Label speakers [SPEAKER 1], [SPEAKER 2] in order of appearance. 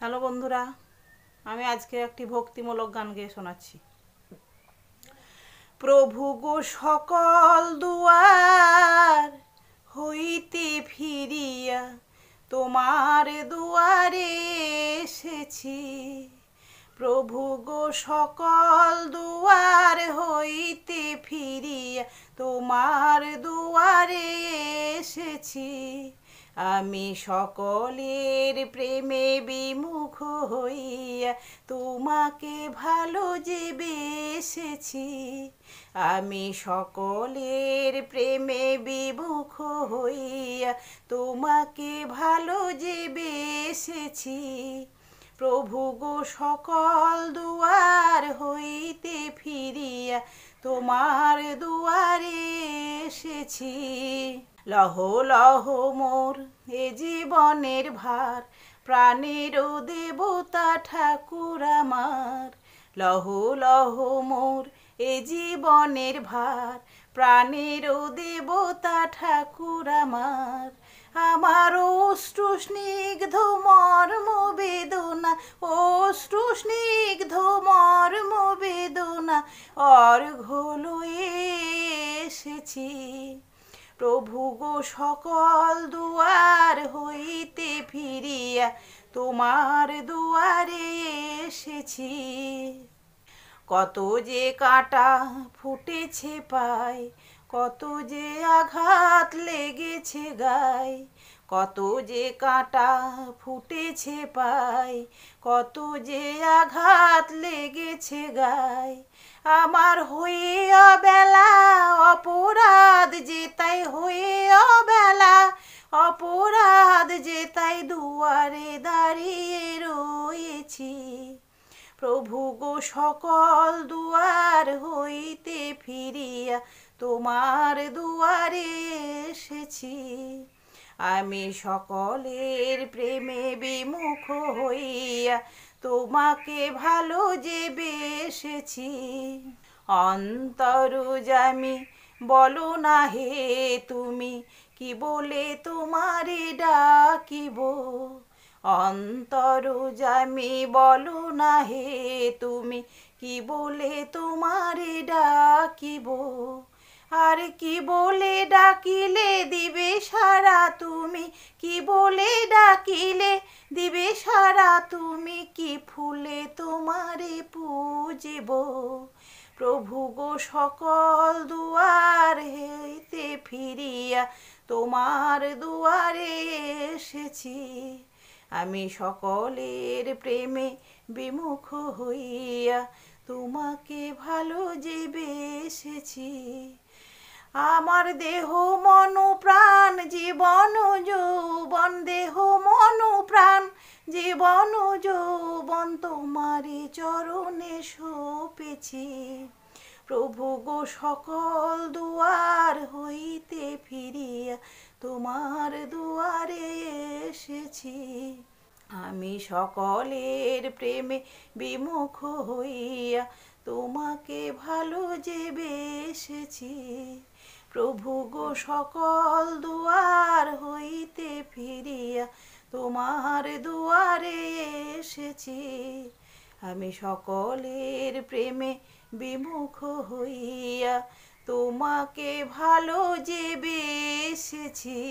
[SPEAKER 1] Hello বন্ধুরা, আমি আজকে একটি ভক্তিমূলক গান গেয়ে শোনাচ্ছি। প্রভু গো সকল দুয়ার হইতে ফিরিয়া তোমার দুয়ারে এসেছি। প্রভু গো সকল দুয়ার হইতে ফিরিয়া তোমার দুয়ারে এসেছি। আমি সকলের প্রেমে বিমুখ হইয়া তোমাকে ভালো যে বেসেছি। আমি সকলের প্রেমে বিমুখ হইয়া তোমাকে ভালো যে বেসেছি। প্রভু গো সকল দুয়ার হইতে ফিরিয়া তোমার দুয়ারে এসেছি। লহ লহ মোর এ জীবনের ভার, প্রাণের দেবতা ঠাকুর আমার। লহ লহ মোর এ জীবনের ভার, প্রাণের দেবতা ঠাকুর আমার। আমার অশ্রু স্নিগ্ধ মর্ম বেদনা, অশ্রু স্নিগ্ধ মর্ম বেদনা অর্ঘ্য লয়ে এসেছি। প্রভু গো সকল দুয়ার হইতে ফিরিয়া তোমার দুয়ারে এসেছি। কত যে কাঁটা ফুটেছে পায়, কত যে আঘাত লেগেছে গায়। কত যে কাঁটা ফুটেছে পায়, কত যে আঘাত লেগেছে গায়। আমার হয়ে অবেলা অপরাধ যে তাই, হয়ে অবেলা অপরাধ যে তাই দুয়ারে দাঁড়িয়ে রয়েছি। প্রভু গো সকল দুয়ার হইতে ফিরিয়া তোমার দুয়ারে এসেছি। আমি সকলের প্রেমে বিমুখ হইয়া তোমাকে ভালো যে বেসেছি। অন্তর্যামী বলো না হে তুমি, কি বলে তোমারে ডাকিব। অন্তর্যামী বলো না হে তুমি, কি বলে তোমারে ডাকিব। আর কি বলে ডাকিলে দিবে সারা তুমি, কি বলে ডাকিলে দিবে সারা তুমি, কি ফুলে তোমারে পূজিব। প্রভু গো সকল দুয়ার হইতে ফিরিয়া তোমার দুয়ারে এসেছি। আমি সকলের প্রেমে বিমুখ হইয়া তোমাকে ভালো যে বেসেছি। আমার দেহ মন প্রাণ জীবন যৌবন, দেহ মন প্রাণ জীবন যৌবন তোমারি চরণে সঁপেছি। প্রভু গো সকল দুয়ার হইতে ফিরিয়া তোমার দুয়ারে এসেছি। আমি সকলের প্রেমে বিমুখ হইয়া তোমাকে ভালো যে বেসেছি। প্রভু গো সকল দুয়ার হইতে ফিরিয়া তোমার দুয়ারে এসেছি। আমি সকলের প্রেমে বিমুখ হইয়া তোমাকে ভালো যে বেসেছি।